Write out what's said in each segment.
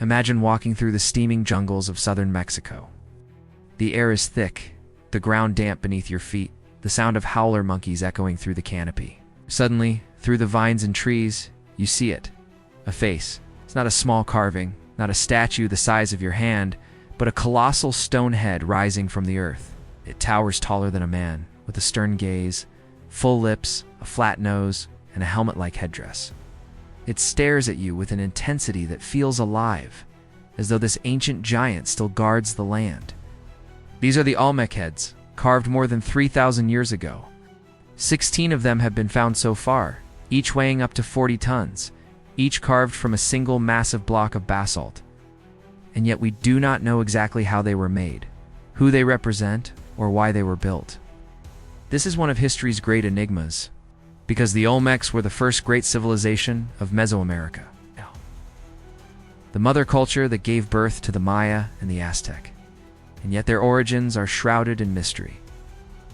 Imagine walking through the steaming jungles of southern Mexico. The air is thick, the ground damp beneath your feet, the sound of howler monkeys echoing through the canopy. Suddenly, through the vines and trees, you see it. A face. It's not a small carving, not a statue the size of your hand, but a colossal stone head rising from the earth. It towers taller than a man, with a stern gaze, full lips, a flat nose, and a helmet-like headdress. It stares at you with an intensity that feels alive, as though this ancient giant still guards the land. These are the Olmec heads, carved more than 3,000 years ago. 16 of them have been found so far, each weighing up to 40 tons, each carved from a single massive block of basalt. And yet we do not know exactly how they were made, who they represent, or why they were built. This is one of history's great enigmas, because the Olmecs were the first great civilization of Mesoamerica, the mother culture that gave birth to the Maya and the Aztec. And yet their origins are shrouded in mystery.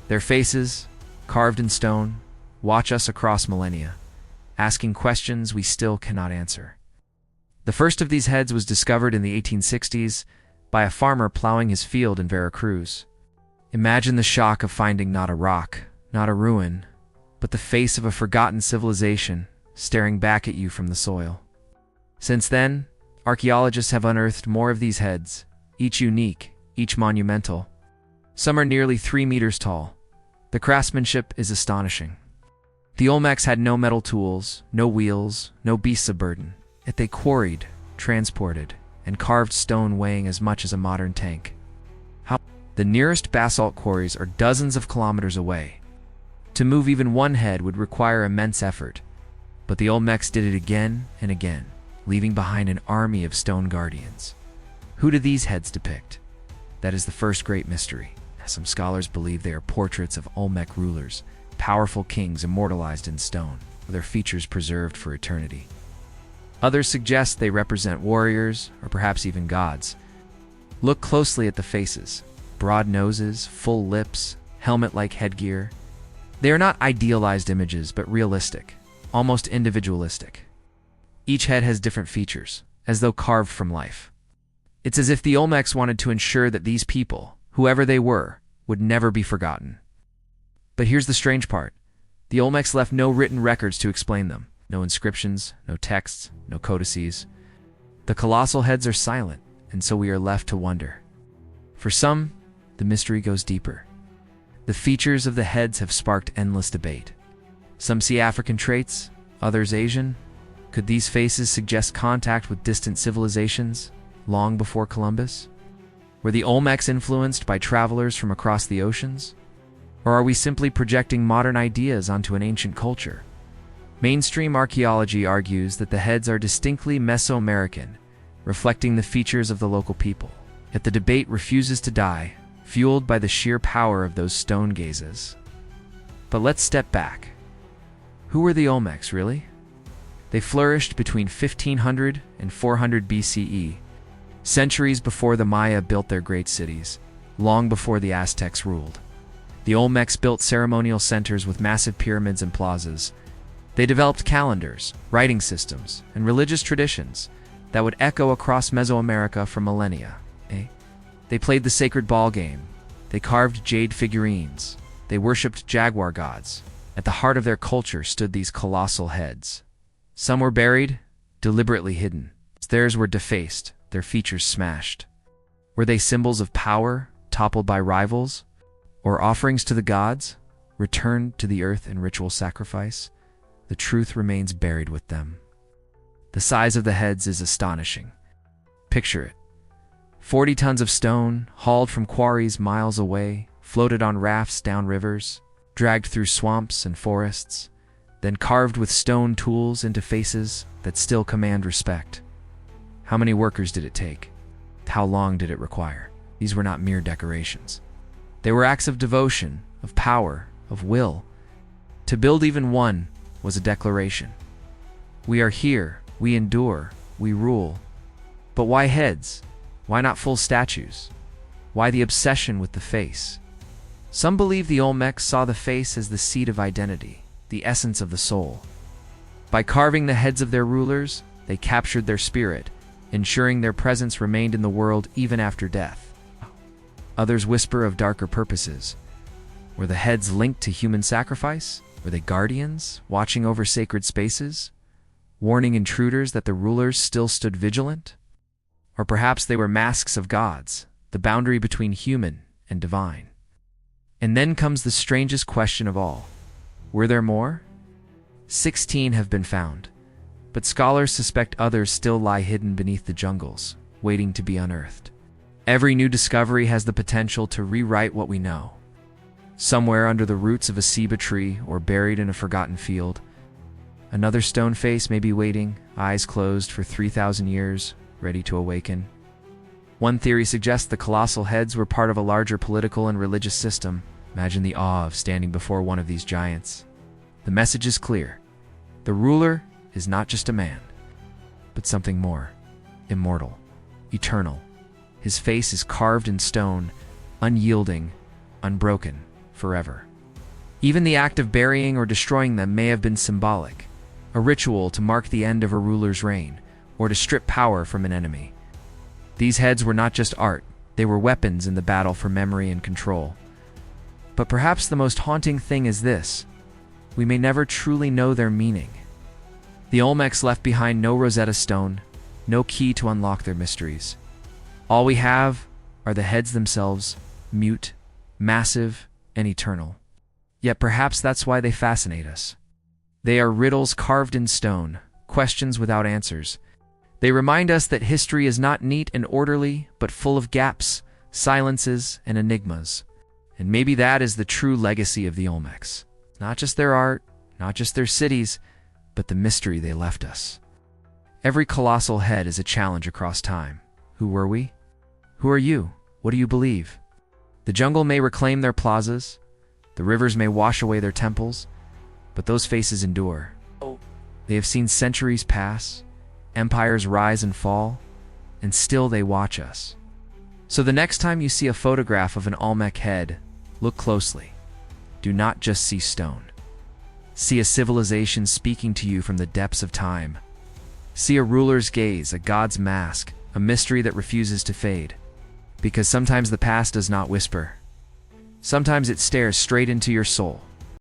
Their faces, carved in stone, watch us across millennia, asking questions we still cannot answer. The first of these heads was discovered in the 1860s by a farmer plowing his field in Veracruz. Imagine the shock of finding not a rock, not a ruin, but the face of a forgotten civilization staring back at you from the soil. Since then, archaeologists have unearthed more of these heads, each unique, each monumental. Some are nearly 3 meters tall. The craftsmanship is astonishing. The Olmecs had no metal tools, no wheels, no beasts of burden. Yet they quarried, transported, and carved stone weighing as much as a modern tank. The nearest basalt quarries are dozens of kilometers away. To move even one head would require immense effort, but the Olmecs did it again and again, leaving behind an army of stone guardians. Who do these heads depict? That is the first great mystery. Some scholars believe they are portraits of Olmec rulers, powerful kings immortalized in stone, with their features preserved for eternity. Others suggest they represent warriors, or perhaps even gods. Look closely at the faces. Broad noses, full lips, helmet-like headgear. They are not idealized images, but realistic, almost individualistic. Each head has different features, as though carved from life. It's as if the Olmecs wanted to ensure that these people, whoever they were, would never be forgotten. But here's the strange part. The Olmecs left no written records to explain them. No inscriptions, no texts, no codices. The colossal heads are silent, and so we are left to wonder. For some, the mystery goes deeper. The features of the heads have sparked endless debate. Some see African traits, others Asian. Could these faces suggest contact with distant civilizations, long before Columbus? Were the Olmecs influenced by travelers from across the oceans? Or are we simply projecting modern ideas onto an ancient culture? Mainstream archaeology argues that the heads are distinctly Mesoamerican, reflecting the features of the local people. Yet the debate refuses to die, fueled by the sheer power of those stone gazes. But let's step back. Who were the Olmecs, really? They flourished between 1500 and 400 BCE, centuries before the Maya built their great cities, long before the Aztecs ruled. The Olmecs built ceremonial centers with massive pyramids and plazas. They developed calendars, writing systems, and religious traditions that would echo across Mesoamerica for millennia. They played the sacred ball game. They carved jade figurines. They worshipped jaguar gods. At the heart of their culture stood these colossal heads. Some were buried, deliberately hidden. Theirs were defaced, their features smashed. Were they symbols of power, toppled by rivals? Or offerings to the gods, returned to the earth in ritual sacrifice? The truth remains buried with them. The size of the heads is astonishing. Picture it. 40 tons of stone, hauled from quarries miles away, floated on rafts down rivers, dragged through swamps and forests, then carved with stone tools into faces that still command respect. How many workers did it take? How long did it require? These were not mere decorations. They were acts of devotion, of power, of will. To build even one was a declaration. We are here, we endure, we rule. But why heads? Why not full statues? Why the obsession with the face? Some believe the Olmecs saw the face as the seat of identity, the essence of the soul. By carving the heads of their rulers, they captured their spirit, ensuring their presence remained in the world even after death. Others whisper of darker purposes. Were the heads linked to human sacrifice? Were they guardians, watching over sacred spaces, warning intruders that the rulers still stood vigilant? Or perhaps they were masks of gods, the boundary between human and divine. And then comes the strangest question of all. Were there more? 16 have been found, but scholars suspect others still lie hidden beneath the jungles, waiting to be unearthed. Every new discovery has the potential to rewrite what we know. Somewhere under the roots of a ceiba tree or buried in a forgotten field, another stone face may be waiting, eyes closed for 3,000 years, ready to awaken. One theory suggests the colossal heads were part of a larger political and religious system. Imagine the awe of standing before one of these giants. The message is clear. The ruler is not just a man, but something more, immortal, eternal. His face is carved in stone, unyielding, unbroken, forever. Even the act of burying or destroying them may have been symbolic, a ritual to mark the end of a ruler's reign, or to strip power from an enemy. These heads were not just art, they were weapons in the battle for memory and control. But perhaps the most haunting thing is this: we may never truly know their meaning. The Olmecs left behind no Rosetta Stone, no key to unlock their mysteries. All we have are the heads themselves, mute, massive, and eternal. Yet perhaps that's why they fascinate us. They are riddles carved in stone, questions without answers. They remind us that history is not neat and orderly, but full of gaps, silences, and enigmas. And maybe that is the true legacy of the Olmecs. Not just their art, not just their cities, but the mystery they left us. Every colossal head is a challenge across time. Who were we? Who are you? What do you believe? The jungle may reclaim their plazas, the rivers may wash away their temples, but those faces endure. They have seen centuries pass, empires rise and fall, and still they watch us. So the next time you see a photograph of an Olmec head, look closely. Do not just see stone. See a civilization speaking to you from the depths of time. See a ruler's gaze, a god's mask, a mystery that refuses to fade. Because sometimes the past does not whisper. Sometimes it stares straight into your soul.